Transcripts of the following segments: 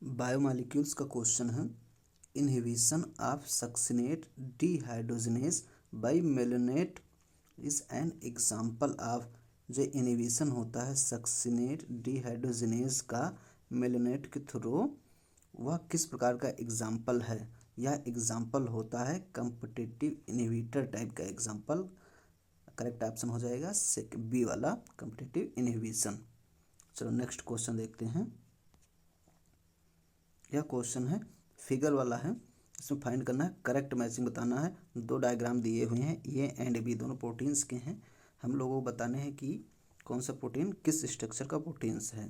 Biomolecules का question है। Inhibition of succinate dehydrogenase by malonate is an example of. जो inhibition होता है सक्सिनेट डिहाइड्रोजनेस का मेलानेट के थ्रू, वह किस प्रकार का एग्जाम्पल है? यह एग्जाम्पल होता है कम्पिटिटिव इनहिबिटर टाइप का एग्जाम्पल। करेक्ट ऑप्शन हो जाएगा बी वाला, कम्पिटिटिव इनहिबिशन। चलो नेक्स्ट क्वेश्चन देखते हैं। यह क्वेश्चन है, फिगर वाला है। इसमें फाइंड करना है, करेक्ट मैचिंग बताना है। दो डायग्राम दिए हुए हैं, ए एंड बी, दोनों प्रोटीन्स के हैं। हम लोगों को बताने हैं कि कौन सा प्रोटीन किस स्ट्रक्चर का प्रोटीन्स है।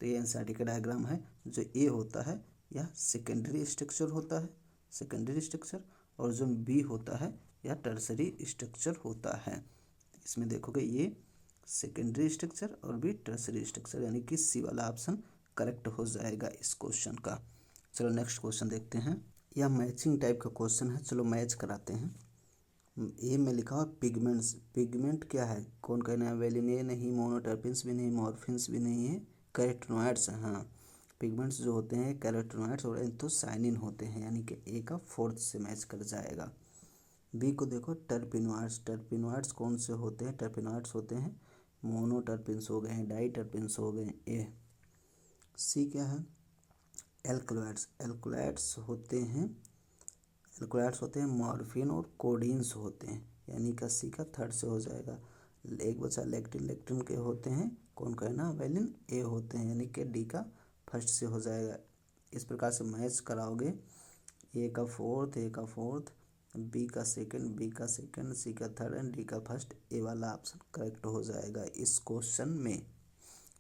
तो ये एनसीईआरटी का डायग्राम है। जो ए होता है यह सेकेंडरी स्ट्रक्चर होता है, सेकेंडरी स्ट्रक्चर। और जो बी होता है यह टर्सरी स्ट्रक्चर होता है। इसमें देखोगे ये सेकेंडरी स्ट्रक्चर और बी टर्सरी स्ट्रक्चर, यानी कि सी वाला ऑप्शन करेक्ट हो जाएगा इस क्वेश्चन का। चलो नेक्स्ट क्वेश्चन देखते हैं। यह मैचिंग टाइप का क्वेश्चन है, चलो मैच कराते हैं। ए में लिखा हुआ पिगमेंट्स। पिगमेंट क्या है? कौन कहना है? वेलिन ए नहीं, मोनोटर्पिन्स भी नहीं, मॉर्फिन्स भी नहीं है, कैरोटीनॉइड्स हैं। हाँ, पिगमेंट्स जो होते हैं कैरोटीनॉइड्स और एंथोसाइनिन होते हैं, यानी कि ए का फोर्थ से मैच कर जाएगा। बी को देखो, टर्पिनॉइड्स। टर्पिनॉइड्स कौन से होते हैं? टर्पिनॉइड्स होते हैं मोनोटर्पिन्स हो गए हैं, डाइटर्पिन्स हो गए। ए। सी क्या है? एल्कलॉइड्स। एल्कलॉइड्स होते हैं, एल्कलॉइड्स होते हैं मॉर्फिन और कोडीन्स होते हैं, यानी कि सी का थर्ड से हो जाएगा। एक बचा लेक्टिन। लेक्टिन के होते हैं, कौन कहना? वेलिन ए होते हैं, यानी कि डी का फर्स्ट से हो जाएगा। इस प्रकार से मैच कराओगे, ए का फोर्थ, ए का फोर्थ, बी का सेकंड, बी का सेकंड, सी का थर्ड एंड डी का फर्स्ट। ए वाला ऑप्शन करेक्ट हो जाएगा इस क्वेश्चन में।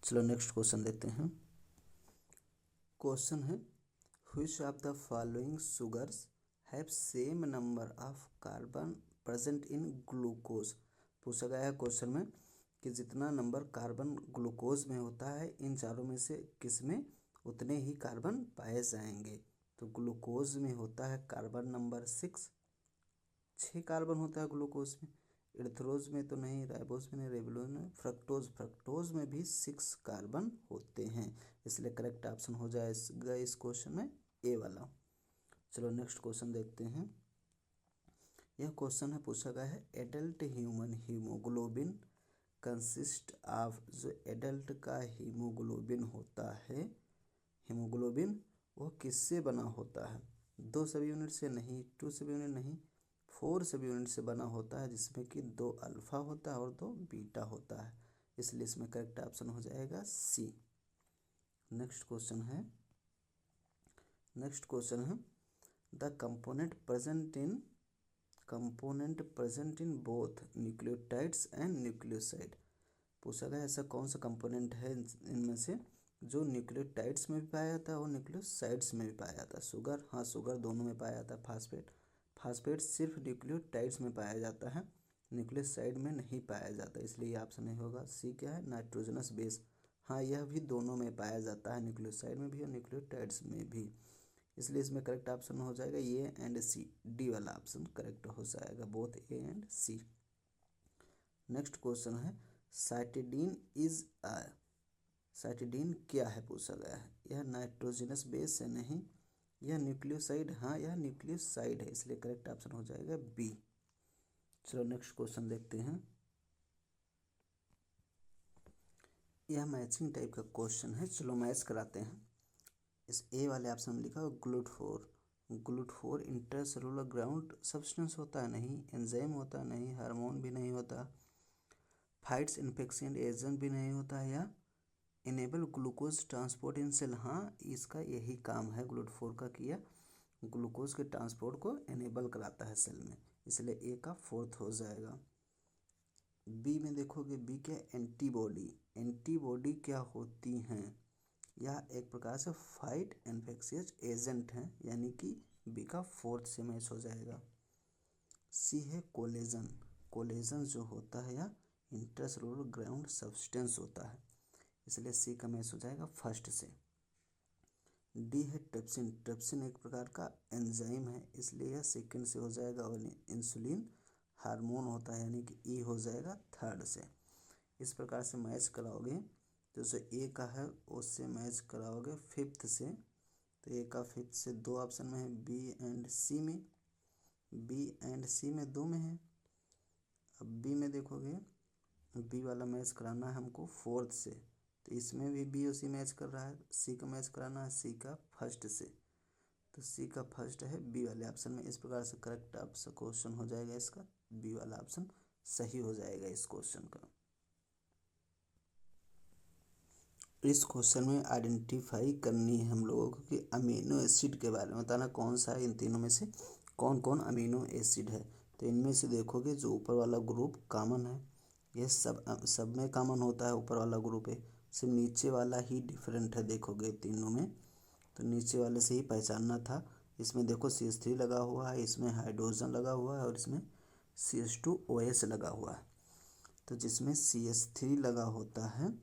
चलो नेक्स्ट क्वेश्चन देते हैं। क्वेश्चन है, which of the following sugars have same number of carbon present in glucose. पूछा गया है क्वेश्चन में कि जितना नंबर कार्बन ग्लूकोज में होता है, इन चारों में से किस में उतने ही कार्बन पाए जाएंगे। तो ग्लूकोज में होता है कार्बन नंबर 6, 6 कार्बन होता है ग्लूकोज में। इर्थरोज में तो नहीं, राइबोज में नहीं, रेबुलोज में, फ्रक्टोज, फ्रक्टोज में भी 6 कार्बन होते हैं। इसलिए करेक्ट ऑप्शन हो जाएगा इस क्वेश्चन में ए वाला। चलो नेक्स्ट क्वेश्चन देखते हैं। यह क्वेश्चन है, पूछा गया है adult human haemoglobin consist of. जो एडल्ट का हीमोग्लोबिन होता है, हीमोग्लोबिन वो किससे बना होता है? 2 सब यूनिट से नहीं, 2 सब यूनिट नहीं, 4 सब यूनिट से बना होता है, जिसमें कि 2 अल्फा होता है और 2 बीटा होता है। इसलिए इसमें करेक्ट ऑप्शन हो जाएगा सी। नेक्स्ट क्वेश्चन है, नेक्स्ट क्वेश्चन है the component present in both nucleotides and nucleoside. पूछा गया ऐसा कौन सा कंपोनेंट है इनमें से जो न्यूक्लियोटाइड्स में भी पाया जाता है और न्यूक्लियोसाइड्स में भी पाया जाता है? शुगर, हाँ शुगर दोनों में पाया जाता है। फास्फेट, फास्फेट सिर्फ न्यूक्लियोटाइड्स में पाया जाता है, न्यूक्लियोसाइड में नहीं पाया जाता, इसलिए ये ऑप्शन नहीं होगा। सी क्या है? Nitrogenous base. हाँ, यह भी दोनों में पाया जाता है, न्यूक्लियोसाइड में भी और न्यूक्लियोटाइड्स में भी, इसलिए इसमें करेक्ट ऑप्शन हो जाएगा ए एंड सी। डी वाला ऑप्शन करेक्ट हो जाएगा, both A and C. Next question है, साइटिडीन इज अ। साइटिडीन क्या है पूछा गया है। यह नाइट्रोजनस बेस है? नहीं। यह न्यूक्लियोसाइड? हाँ, यह न्यूक्लियोसाइड है, इसलिए करेक्ट ऑप्शन हो जाएगा बी। चलो नेक्स्ट क्वेश्चन देखते हैं। यह मैचिंग टाइप का क्वेश्चन है, चलो मैच कराते हैं। इस ए वाले ऑप्शन में लिखा हुआ ग्लूटाथोर। ग्लूटाथोर इंटरसेलुलर ग्राउंड सब्सटेंस होता है? नहीं। एंजाइम होता है? नहीं। हार्मोन भी नहीं होता। फाइट्स इन्फेक्शन एजेंट भी नहीं होता है। या enable glucose transport in cell? हाँ, इसका यही काम है ग्लूटाथोर का, किया ग्लूकोज के ट्रांसपोर्ट को इनेबल कराता है सेल में, इसलिए ए का फोर्थ हो जाएगा। बी में देखोगे, बी क्या? एंटीबॉडी। एंटीबॉडी क्या होती हैं? यह एक प्रकार से फाइट इन्फेक्शियस एजेंट हैं, यानी कि बी का फोर्थ से मैच हो जाएगा। सी है कोलेजन। कोलेजन जो होता है यह इंट्रासेलुलर ग्राउंड सब्सटेंस होता है, इसलिए सी का मैच हो जाएगा फर्स्ट से। डी है ट्रिप्सिन। ट्रिप्सिन एक प्रकार का एंजाइम है, इसलिए यह सेकंड से हो जाएगा। और इंसुलिन हार्मोन होता है, यानी कि ई हो जाएगा थर्ड से। इस प्रकार से मैच कराओगे, तो जो ए का है उससे मैच कराओगे फिफ्थ से, तो ए का फिफ्थ से दो ऑप्शन में है, बी एंड सी में, बी एंड सी में दो में है। अब बी में देखोगे, बी वाला मैच कराना है हमको फोर्थ से, तो इसमें भी बी उसी मैच कर रहा है। सी का मैच कराना है सी का फर्स्ट से, तो सी का फर्स्ट है बी वाले ऑप्शन में। इस प्रकार से करेक्ट आपसे क्वेश्चन हो जाएगा इसका, बी वाला ऑप्शन सही हो जाएगा इस क्वेश्चन का। इस क्वेश्चन में आइडेंटिफाई करनी है हम लोगों को कि अमीनो एसिड के बारे में बताना, कौन सा है इन तीनों में से कौन कौन अमीनो एसिड है। तो इनमें से देखोगे जो ऊपर वाला ग्रुप कॉमन है, ये सब में कॉमन होता है ऊपर वाला ग्रुप है, सिर्फ नीचे वाला ही डिफरेंट है देखोगे तीनों में। तो नीचे वाले से ही पहचानना था। इसमें देखो CH3 लगा हुआ है, इसमें हाइड्रोजन लगा हुआ है और इसमें CH2OH लगा हुआ है। तो जिसमें CH3 लगा होता है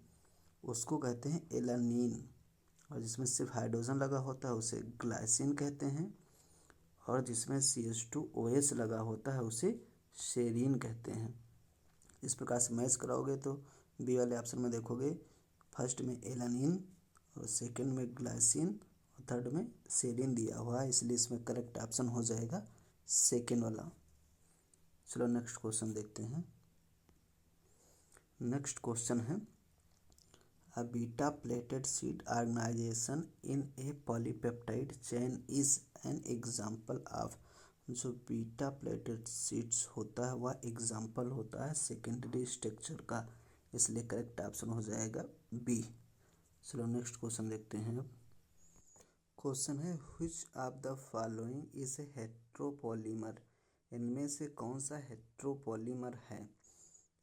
उसको कहते हैं एलानीन, और जिसमें सिर्फ हाइड्रोजन लगा होता है उसे ग्लाइसिन कहते हैं, और जिसमें CH2OH लगा होता है उसे सेरीन कहते हैं। इस प्रकार से मैच कराओगे तो बी वाले ऑप्शन में देखोगे फर्स्ट में एलानीन और सेकंड में ग्लाइसिन और थर्ड में सेरीन दिया हुआ है, इसलिए इसमें करेक्ट ऑप्शन हो जाएगा सेकंड वाला। चलो नेक्स्ट क्वेश्चन देखते हैं। नेक्स्ट क्वेश्चन है, A beta plated seed organization in a polypeptide chain is an example of। जो बीटा प्लेटेड सीड्स होता है वह एग्जाम्पल होता है सेकेंडरी स्ट्रक्चर का, इसलिए करेक्ट ऑप्शन हो जाएगा बी। चलो नेक्स्ट क्वेश्चन देखते हैं। अब क्वेश्चन है, which of the following is a heteropolymer. इनमें से कौन सा हेट्रोपॉलीमर है।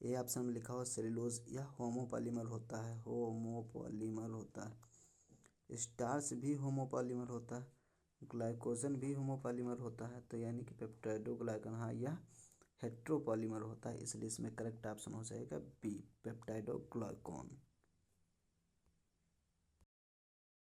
ए ऑप्शन में लिखा हुआ सेलुलोज या होमोपॉलीमर होता है, होमोपॉलीमर होता है। स्टार्च भी होमोपॉलीमर होता है, ग्लाइकोजन भी होमोपॉलीमर होता है, तो यानी कि पेप्टाइडोग्लाइकन, हाँ यह हेट्रोपॉलीमर होता है, इसलिए इसमें करेक्ट ऑप्शन हो जाएगा बी पेप्टाइडोग्लाइकॉन।